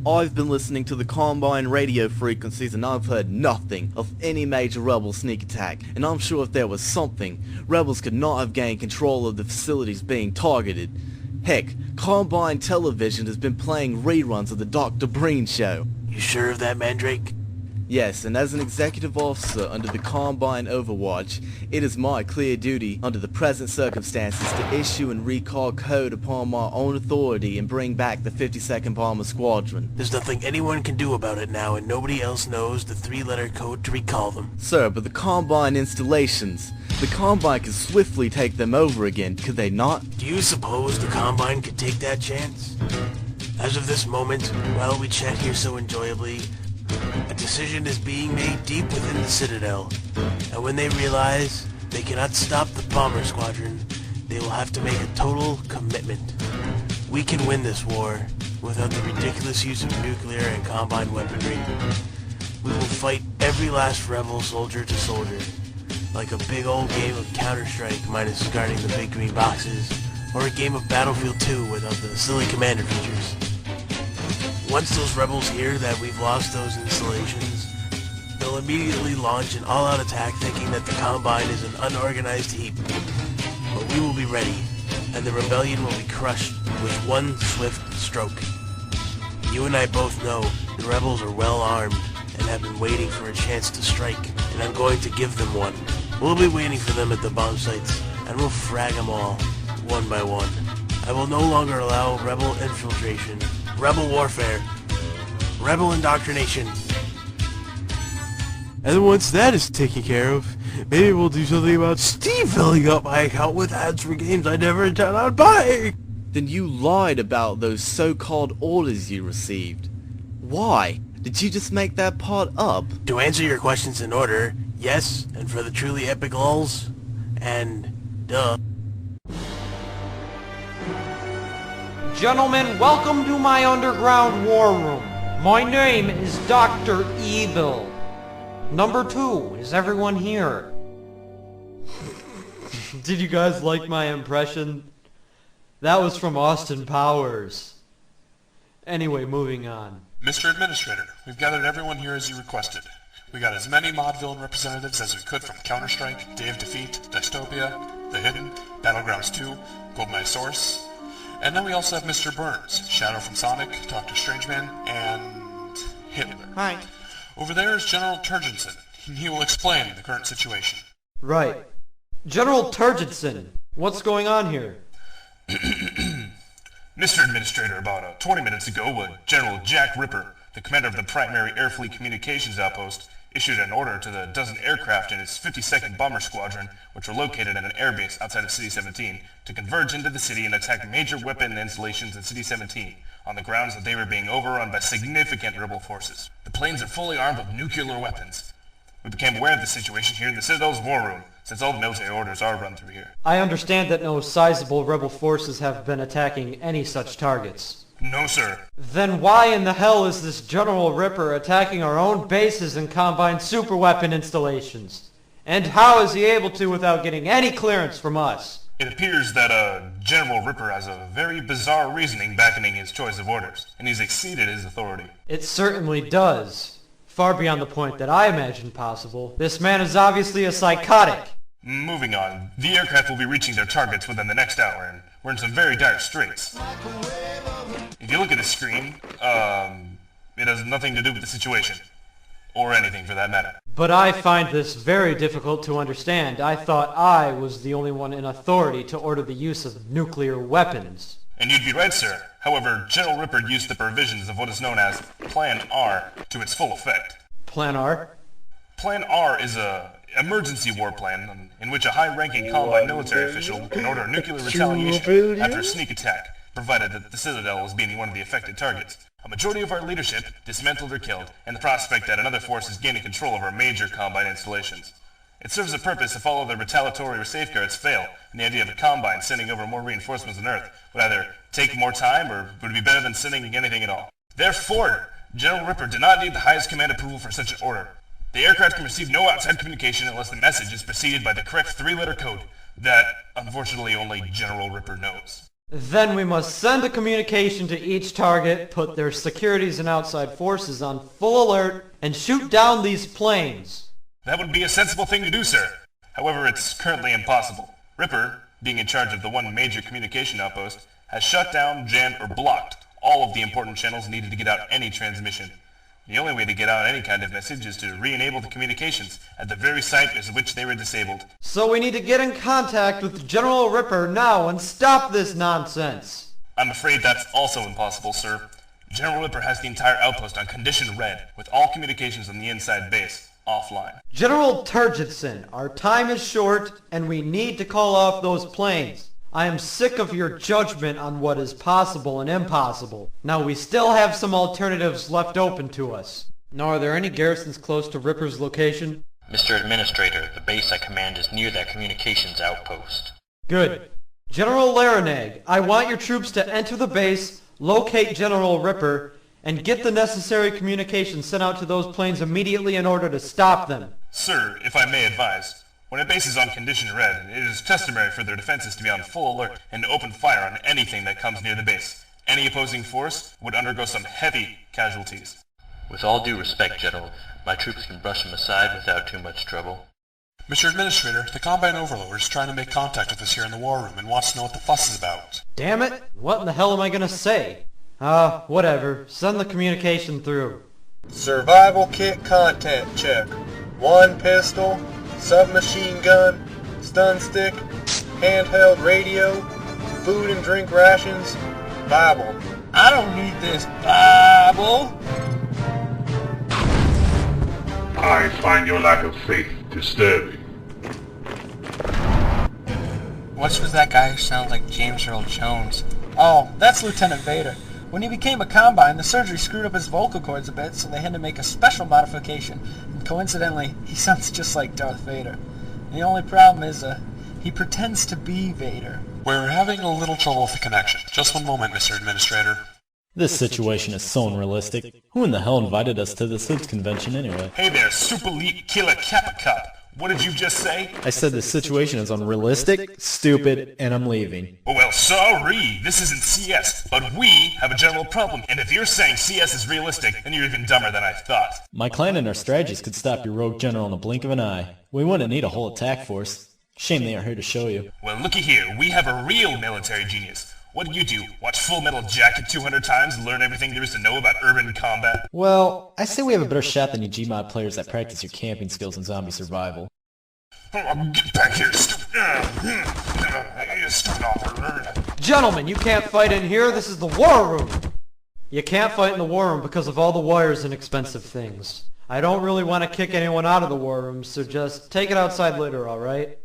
I've been listening to the Combine radio frequencies and I've heard nothing of any major rebel sneak attack, and I'm sure if there was something, rebels could not have gained control of the facilities being targeted. Heck, Combine Television has been playing reruns of the Dr. Breen show. You sure of that, Mandrake? Yes, and as an executive officer under the Combine Overwatch, it is my clear duty under the present circumstances to issue and recall code upon my own authority and bring back the 52nd Bomber Squadron. There's nothing anyone can do about it now, and nobody else knows the three-letter code to recall them. Sir, but the Combine installations, the Combine can swiftly take them over again, could they not? Do you suppose the Combine could take that chance? As of this moment, while we chat here so enjoyably, a decision is being made deep within the Citadel, and when they realize they cannot stop the Bomber Squadron, they will have to make a total commitment. We can win this war without the ridiculous use of nuclear and Combine weaponry. We will fight every last rebel soldier to soldier, like a big old game of Counter-Strike minus guarding the big green boxes, or a game of Battlefield 2 without the silly commander features. Once those rebels hear that we've lost those installations, they'll immediately launch an all-out attack thinking that the Combine is an unorganized heap. But we will be ready, and the rebellion will be crushed with one swift stroke. You and I both know the rebels are well armed and have been waiting for a chance to strike, and I'm going to give them one. We'll be waiting for them at the bomb sites, and we'll frag them all, one by one. I will no longer allow rebel infiltration, rebel warfare, rebel indoctrination. And once that is taken care of, maybe we'll do something about Steve filling up my account with ads for games I never intended on buying. Then you lied about those so-called orders you received. Why? Did you just make that part up? To answer your questions in order, yes, and for the truly epic lulls, and duh. Gentlemen, welcome to my underground war room. My name is Dr. Evil. Number 2, is everyone here? Did you guys like my impression? That was from Austin Powers. Anyway, moving on. Mr. Administrator, we've gathered everyone here as you requested. We got as many Modville representatives as we could from Counter-Strike, Day of Defeat, Dystopia, The Hidden, Battlegrounds 2, GoldenEye Source, and then we also have Mr. Burns, Shadow from Sonic, Dr. Strangeman, and Hitler. Hi. Over there is General Turgensen. He will explain the current situation. Right. General Turgensen, what's going on here? Mr. Administrator, about 20 minutes ago, General Jack Ripper, the commander of the primary air fleet communications outpost, issued an order to the dozen aircraft in his 52nd Bomber Squadron, which were located at an airbase outside of City 17, to converge into the city and attack major weapon installations in City 17, on the grounds that they were being overrun by significant rebel forces. The planes are fully armed with nuclear weapons. We became aware of the situation here in the Citadel's war room, since all the military orders are run through here. I understand that no sizable rebel forces have been attacking any such targets. No, sir. Then why in the hell is this General Ripper attacking our own bases and Combine superweapon installations? And how is he able to without getting any clearance from us? It appears that General Ripper has a very bizarre reasoning backing his choice of orders, and he's exceeded his authority. It certainly does. Far beyond the point that I imagined possible. This man is obviously a psychotic. Moving on, the aircraft will be reaching their targets within the next hour, and we're in some very dire straits. If you look at the screen, it has nothing to do with the situation. Or anything for that matter. But I find this very difficult to understand. I thought I was the only one in authority to order the use of nuclear weapons. And you'd be right, sir. However, General Ripper used the provisions of what is known as Plan R to its full effect. Plan R? Plan R is a emergency war plan in which a high-ranking Combine military official can order nuclear retaliation after a sneak attack, provided that the Citadel is being one of the affected targets. A majority of our leadership dismantled or killed, and the prospect that another force is gaining control of our major Combine installations. It serves a purpose if all other retaliatory safeguards fail, and the idea of a Combine sending over more reinforcements on Earth would either take more time or would be better than sending anything at all. Therefore, General Ripper did not need the highest command approval for such an order. The aircraft can receive no outside communication unless the message is preceded by the correct three-letter code that, unfortunately, only General Ripper knows. Then we must send a communication to each target, put their securities and outside forces on full alert, and shoot down these planes. That would be a sensible thing to do, sir. However, it's currently impossible. Ripper, being in charge of the one major communication outpost, has shut down, jammed, or blocked all of the important channels needed to get out any transmission. The only way to get out any kind of message is to re-enable the communications at the very site as which they were disabled. So we need to get in contact with General Ripper now and stop this nonsense. I'm afraid that's also impossible, sir. General Ripper has the entire outpost on condition red, with all communications on the inside base offline. General Turgidson, our time is short and we need to call off those planes. I am sick of your judgment on what is possible and impossible. Now we still have some alternatives left open to us. Now are there any garrisons close to Ripper's location? Mr. Administrator, the base I command is near that communications outpost. Good. General Laranag, I want your troops to enter the base, locate General Ripper, and get the necessary communications sent out to those planes immediately in order to stop them. Sir, if I may advise, when a base is on condition red, it is customary for their defenses to be on full alert and to open fire on anything that comes near the base. Any opposing force would undergo some heavy casualties. With all due respect, General, my troops can brush them aside without too much trouble. Mr. Administrator, the Combine Overlord is trying to make contact with us here in the war room and wants to know what the fuss is about. Damn it! What in the hell am I gonna say? Whatever. Send the communication through. Survival kit content check. 1 pistol, submachine gun, stun stick, handheld radio, food and drink rations, Bible. I don't need this Bible. I find your lack of faith disturbing. Which was that guy who sounds like James Earl Jones? Oh, that's Lieutenant Vader. When he became a Combine, the surgery screwed up his vocal cords a bit, so they had to make a special modification. And coincidentally, he sounds just like Darth Vader. The only problem is, he pretends to be Vader. We're having a little trouble with the connection. Just one moment, Mr. Administrator. This situation is so unrealistic. Who in the hell invited us to this hoods convention anyway? Hey there, Super Elite Killer Kappa Cup. What did you just say? I said this situation is unrealistic, stupid, and I'm leaving. Oh, well, sorry. This isn't CS, but we have a general problem. And if you're saying CS is realistic, then you're even dumber than I thought. My clan and our strategies could stop your rogue general in the blink of an eye. We wouldn't need a whole attack force. Shame they aren't here to show you. Well, looky here. We have a real military genius. What do? Watch Full Metal Jacket 200 times and learn everything there is to know about urban combat? Well, I say we have a better shot than you Gmod players that practice your camping skills in zombie survival. Get back here, stupid officer. Gentlemen, you can't fight in here. This is the war room. You can't fight in the war room because of all the wires and expensive things. I don't really want to kick anyone out of the war room, so just take it outside later, alright?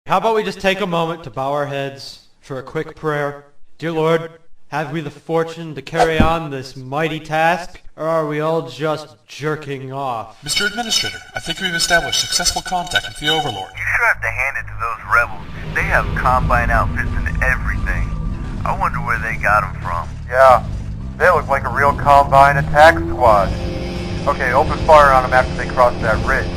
How about we just take a moment to bow our heads for a quick prayer? Dear Lord, have we the fortune to carry on this mighty task, or are we all just jerking off? Mr. Administrator, I think we've established successful contact with the Overlord. You sure have to hand it to those rebels. They have Combine outfits and everything. I wonder where they got them from. Yeah, they look like a real Combine attack squad. Okay, open fire on them after they cross that ridge.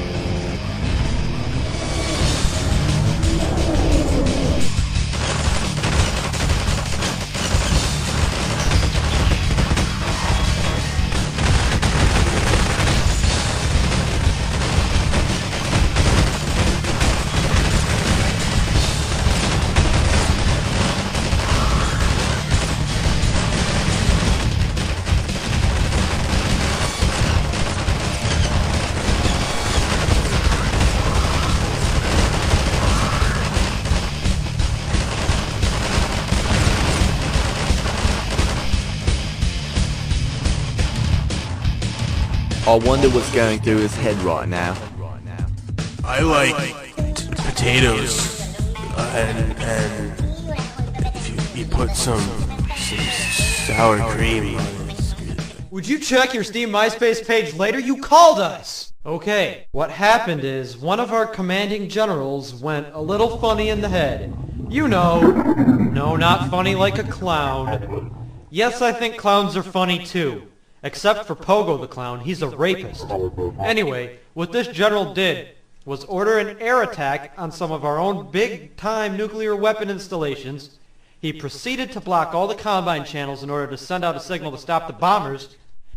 I wonder what's going through his head right now. I like potatoes, and if you put some sour cream on it. Would you check your Steam MySpace page later? You called us! Okay, what happened is one of our commanding generals went a little funny in the head. You know. No, not funny like a clown. Yes, I think clowns are funny too. Except for Pogo the Clown, he's a rapist. Anyway, what this general did was order an air attack on some of our own big-time nuclear weapon installations. He proceeded to block all the Combine channels in order to send out a signal to stop the bombers,